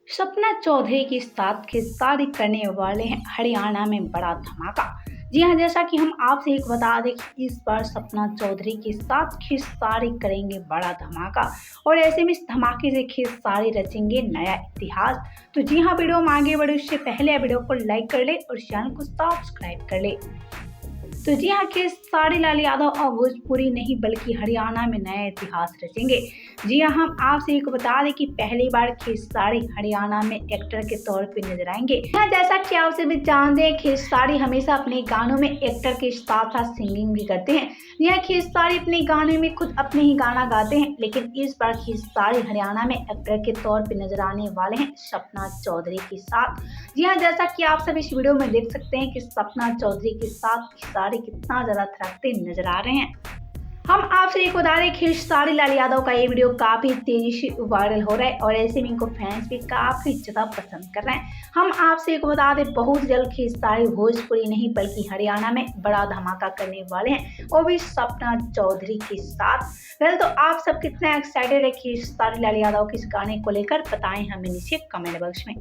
सपना चौधरी के साथ खिस्सारी करने वाले हैं हरियाणा में बड़ा धमाका। जी हां, जैसा कि हम आपसे एक बता दें कि इस बार सपना चौधरी के साथ खिस्सारी करेंगे बड़ा धमाका और ऐसे में इस धमाके से खिस्सारी रचेंगे नया इतिहास। तो जी हां, वीडियो में आगे बढ़े उससे पहले वीडियो को लाइक कर ले और चैनल को सब्सक्राइब कर ले। तो जी हाँ, खेसारी लाल यादव अब भोजपुरी नहीं बल्कि हरियाणा में नया इतिहास रचेंगे। जी हाँ, हम आपसे एक बता दें कि पहली बार खेसारी हरियाणा में एक्टर के तौर पे नजर आएंगे। जैसा कि आप सभी जानते हैं, खेसारी हमेशा अपने गानों में एक्टर के साथ साथ सिंगिंग भी करते हैं। यह खेसारी अपने गाने में खुद अपने ही गाना गाते हैं, लेकिन इस बार खेसारी हरियाणा में एक्टर के तौर पे नजर आने वाले हैं सपना चौधरी के साथ। जी हाँ, जैसा कि आप सब इस वीडियो में देख सकते हैं कि सपना चौधरी के साथ खेसारी कितना ज्यादा थिरकते नजर आ रहे हैं। हम आपसे एक बता दें, खेसारी लाल यादव का ये वीडियो काफी तेजी से वायरल हो रहा है और ऐसे में इनको फैंस भी काफी ज्यादा पसंद कर रहे हैं। हम आपसे एक बता दें, बहुत जल्द खेसारी भोजपुरी नहीं बल्कि हरियाणा में बड़ा धमाका करने वाले हैं, वो भी सपना चौधरी के साथ। वेल, तो आप सब कितना एक्साइटेड है खेसारी लाल यादव के इस गाने को लेकर, बताएं हमें नीचे कमेंट बॉक्स में।